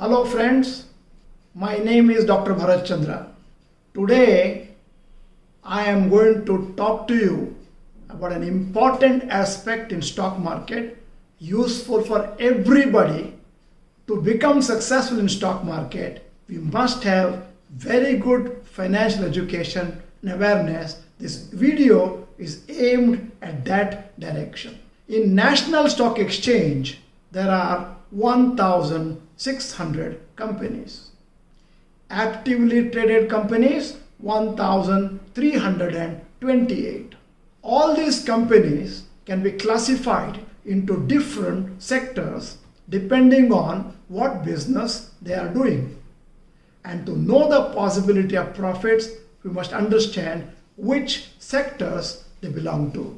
Hello friends, my name is Dr.Bharath Chandra. Today I am going to talk to you about an important aspect in stock market useful for everybody. To become successful in stock market, we must have very good financial education and awareness. This video is aimed at that direction. In National Stock Exchange, there are 1,600 companies. Actively traded companies, 1,328. All these companies can be classified into different sectors depending on what business they are doing. And to know the possibility of profits, we must understand which sectors they belong to.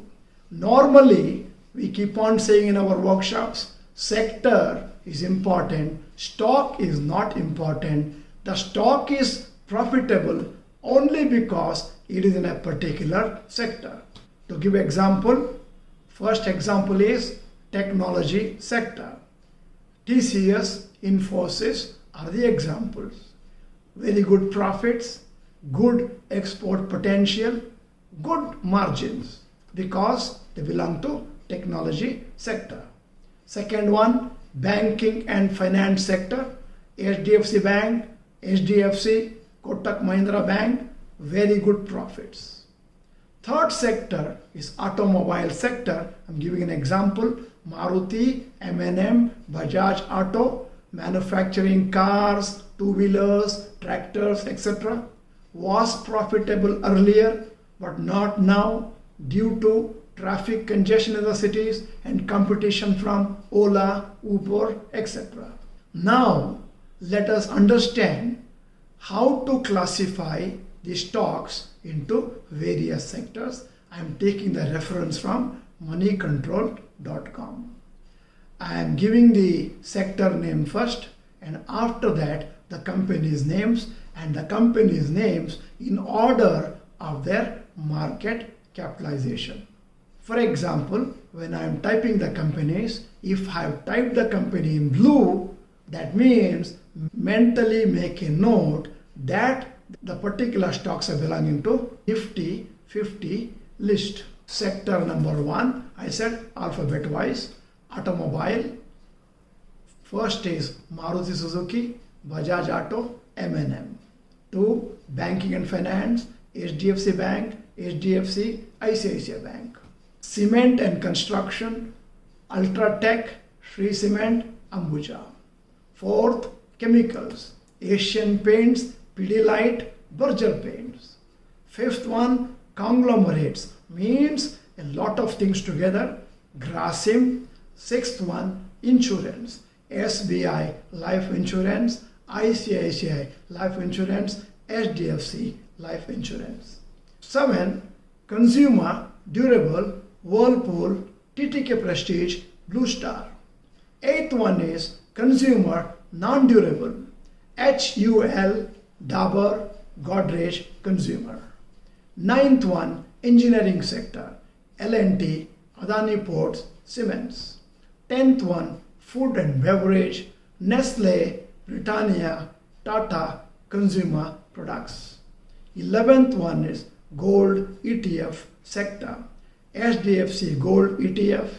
Normally, we keep on saying in our workshops, sector is important, stock is not important. The stock is profitable only because it is in a particular sector. To give example, first example is technology sector. TCS, Infosys are the examples. Very good profits, good export potential, good margins because they belong to technology sector. Second one, banking and finance sector. HDFC Bank, HDFC, Kotak Mahindra Bank, very good profits. Third sector is automobile sector. I'm giving an example. Maruti, M&M, Bajaj Auto, manufacturing cars, two-wheelers, tractors, etc. was profitable earlier but not now due to traffic congestion in the cities and competition from Ola, Uber, etc. Now let us understand how to classify the stocks into various sectors. I am taking the reference from moneycontrol.com. I am giving the sector name first and after that the company's names and the company's names in order of their market capitalization. For example, when I am typing the companies, if I have typed the company in blue, that means mentally make a note that the particular stocks are belonging to Nifty 50 list. Sector number 1, I said alphabet wise, automobile. First is Maruti Suzuki, Bajaj Auto, M&M. 2, banking and finance, HDFC Bank, HDFC, ICICI Bank. Cement and construction, Ultratech, Shree Cement, Ambuja. 4th, chemicals, Asian Paints, Pidilite, Berger Paints. 5th one, conglomerates, means a lot of things together, Grasim. 6th one, insurance, SBI Life Insurance, ICICI Life Insurance, HDFC Life Insurance. 7, consumer, durable, Whirlpool, TTK Prestige, Blue Star. 8th one is consumer, non-durable, HUL, Dabur, Godrej, Consumer. 9th one, engineering sector, L&T, Adani Ports, Siemens. 10th one, food and beverage, Nestle, Britannia, Tata, Consumer Products. 11th one is gold ETF sector, HDFC Gold ETF,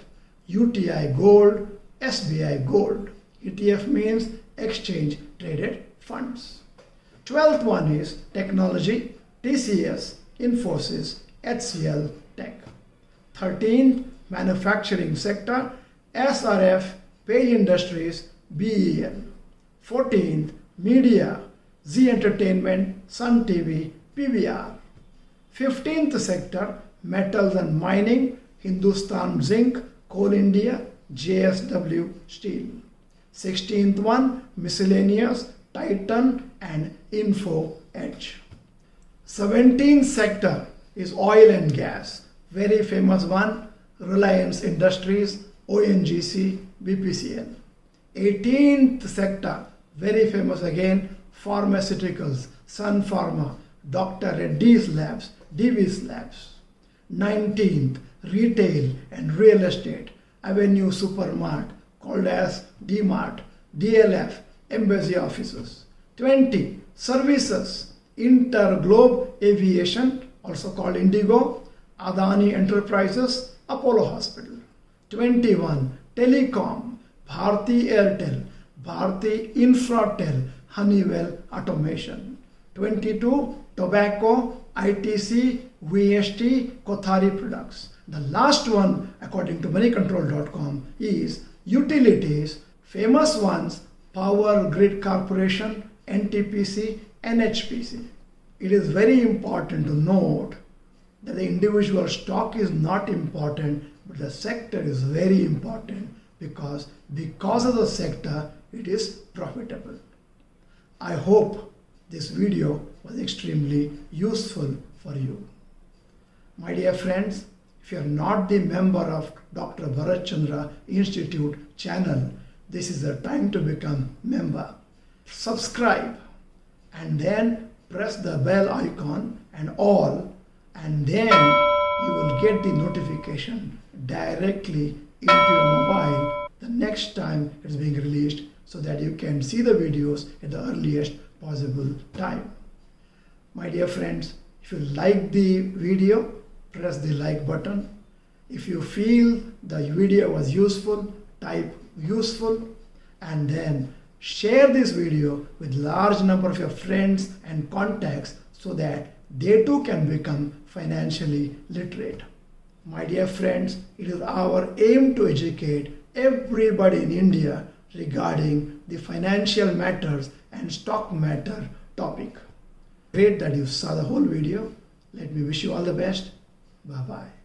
UTI Gold, SBI Gold. ETF means exchange traded funds. 12th one is technology, TCS, Infosys, HCL Tech. 13th, manufacturing sector, SRF, Page Industries, BEL. 14th, media, Z Entertainment, Sun TV, PVR. 15th sector, metals and mining, Hindustan Zinc, Coal India, JSW Steel. 16th one, miscellaneous, Titan and Info Edge. 17th sector is oil and gas, very famous one, Reliance Industries, ONGC, BPCL. 18th sector, very famous again, pharmaceuticals, Sun Pharma, Dr. Reddy's Labs, Divi's Labs. 19th, retail and real estate, Avenue Supermart, called as DMart, DLF, embassy offices. 20. Services, Interglobe Aviation, also called Indigo, Adani Enterprises, Apollo Hospital. 21. Telecom, Bharti Airtel, Bharti Infratel, Honeywell Automation. 22. Tobacco, ITC, VST, Kothari Products. The last one, according to moneycontrol.com, is utilities, famous ones, Power Grid Corporation, NTPC, NHPC. It is very important to note that the individual stock is not important, but the sector is very important because of the sector, it is profitable. I hope this video was extremely useful for you. My dear friends, if you are not the member of Dr. Bharath Chandra Institute channel, this is the time to become member. Subscribe and then press the bell icon and all, and then you will get the notification directly into your mobile the next time it is being released, so that you can see the videos at the earliest possible time. My dear friends, if you like the video, press the like button. If you feel the video was useful, type useful, and then share this video with large number of your friends and contacts so that they too can become financially literate. My dear friends, it is our aim to educate everybody in India regarding the financial matters and stock matter topic. Great that you saw the whole video. Let me wish you all the best. Bye-bye.